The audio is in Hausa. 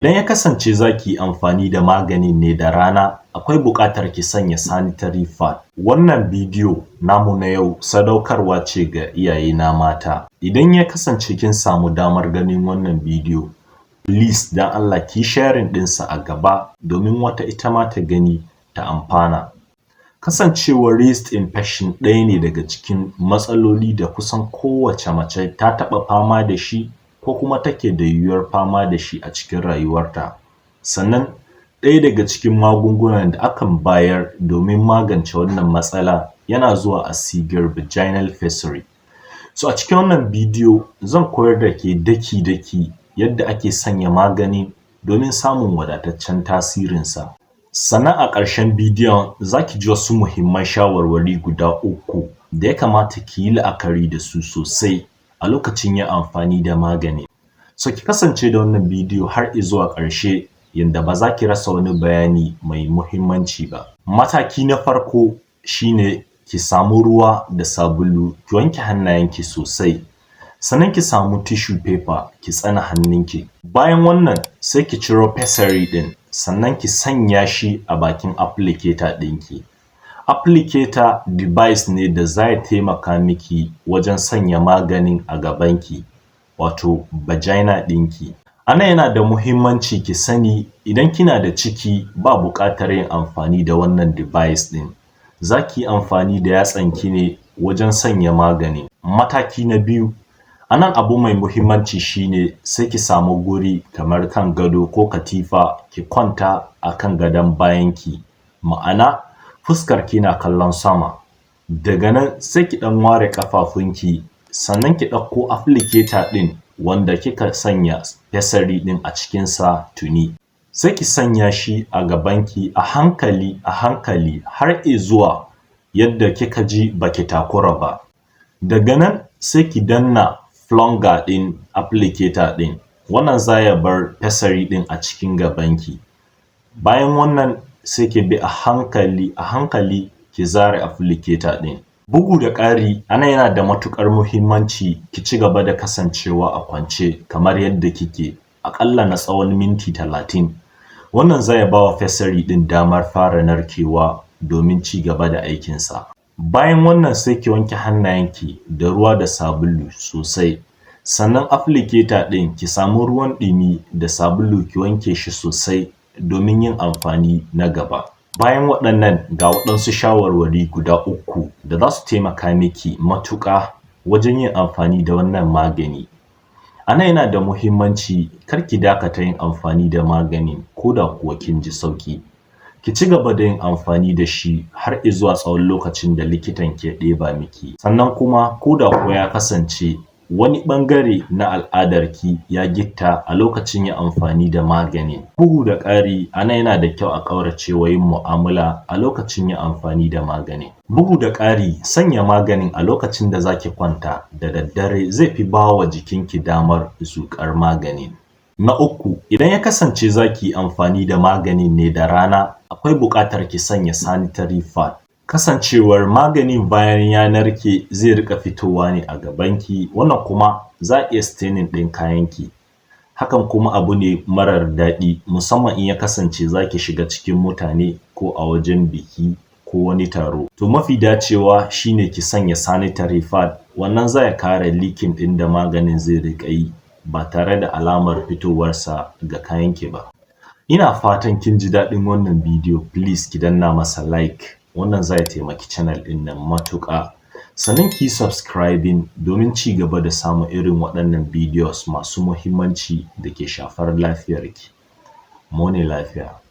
Idan ya kasance za ki yi amfani da maganin ne da rana, akwai buƙatar ki sanya sanitary pad. Wannan bidiyo namu na yau sadaukarwa ce ga iyayena mata. Idan ya kasance kin samu damar ganin wannan bidiyo, please don Allah ki yi sharing ɗinsa a gaba domin wata ita ma ta gani ta amfana. Kasancewar yeast infection ɗaya ne daga cikin matsaloli da kusan kowace mace ta taɓa fama da shi ko kuma take da yiwuwar fama da shi a cikin rayuwarta. Sannan ɗaya daga cikin magungunan da akan bayar domin magance wannan matsala yana zuwa a sigar vaginal pessary. So a cikin wannan bidiyo zan koyar da ke daki-daki yadda ake sanya magani domin samun wadataccen tasirinsa. Sannan a ƙarshen bidiyon za ki ji wasu muhimman shawarwari guda 3 da ya kamata ki yi la'akari da su sosai a lokacin yin amfani da magani. So ki kasance da wannan bidiyo har izuwa ƙarshe yanda ba za ki rasa wani bayani mai muhimmanci ba. Mataki na farko shine ki samu ruwa da sabulu ki wanke hannayenki sosai. Sannan ki samu tissue paper ki tsane hannunki. Bayan wannan sai ki ciro pessary ɗin sannan ki sanya shi a bakin applicator ɗinki. Applicator device ne da zai taimaka miki wajen sanya maganin a gabanki, wato vagina ɗinki. A nan yana da muhimmanci ki sani idan kina da ciki ba buƙatar yin amfani da wannan device ɗin. Za ki yi amfani da yatsanki ne wajen sanya magani. Mataki na biyu, a nan abu mai muhimmanci shine sai ki samu guri kamar kan gado ko katifa ki kwanta a kan gadon bayanki, ma'ana fuskarki na kallon sama. Daga nan sai ki ɗan ware ƙafafunki sannan ki ɗauko applicator ɗin wanda kika sanya pessary ɗin a cikinsa tuni. Sai ki sanya shi a gabanki a hankali har izuwa yadda kika ji ba ki takura ba. Daga nan sai ki danna plunger ɗin applicator ɗin. Wannan za ya bar pessary ɗin a cikin gabanki. Bayan wannan sai ki bi a hankali ki zare applicator ɗin. Bugu da ƙari a nan yana da matuƙar muhimmanci ki ci gaba da kasancewa a kwance kamar yadda kike aƙalla na tsawon minti 30. Wannan zai ba wa pessary ɗin damar fara narkewa domin ci gaba da aikinsa. Bayan wannan sai ki wanke hannayenki da ruwa da sabulu sosai. Sannan applicator ɗin ki samu ruwan ɗumi da sabulu ki wanke shi sosai domin yin amfani na gaba. Bayan waɗannan ga waɗansu shawarwari guda 3 da za su taimaka miki matuƙa wajen yin amfani da wannan magani. A nan yana da muhimmanci kar ki dakata yin amfani da maganin ko da kuwa kin ji sauƙi. Ki ci gaba da yin amfani da shi har izuwa tsawon lokacin da likitan ke ɗeba miki. Sannan kuma ko da kuwa ya kasance wani ɓangare na al'adarki ya gitta a lokacin yin amfani da magani. Bugu da ƙari a nan yana da kyau a ƙaurace wa yin mu'amala a lokacin yin amfani da magani. Bugu da ƙari sanya maganin a lokacin da za ki kwanta da daddare zai fi ba wa jikinki damar zuƙar maganin. Na 3, idan ya kasance za ki yi amfani da maganin ne da rana, akwai buƙatar ki sanya sanitary pad. Kasancewar maganin bayan ya narke zai riƙa fitowa ne a gabanki, wannan kuma za a iya staining ɗin kayanki. Hakan kuma abu ne marar daɗi musamman in ya kasance za ki shiga cikin mutane ko a wajen biki ko wani taro. To mafi dacewa shine ki sanya sanitary pad, wannan zai kare leaking ɗin da maganin zai riƙa yi ba tare da alamar fitowarsa ga kayanki ba. Ina fatan kin ji daɗin wannan bidiyo. Please ki danna masa like. Wannan zai taimaki channel ɗin nan matuƙa. Sannan ki yi subscribing domin ci gaba da samun irin waɗannan videos masu muhimmanci da ke shafar lafiyarki. Mu ne lafiya.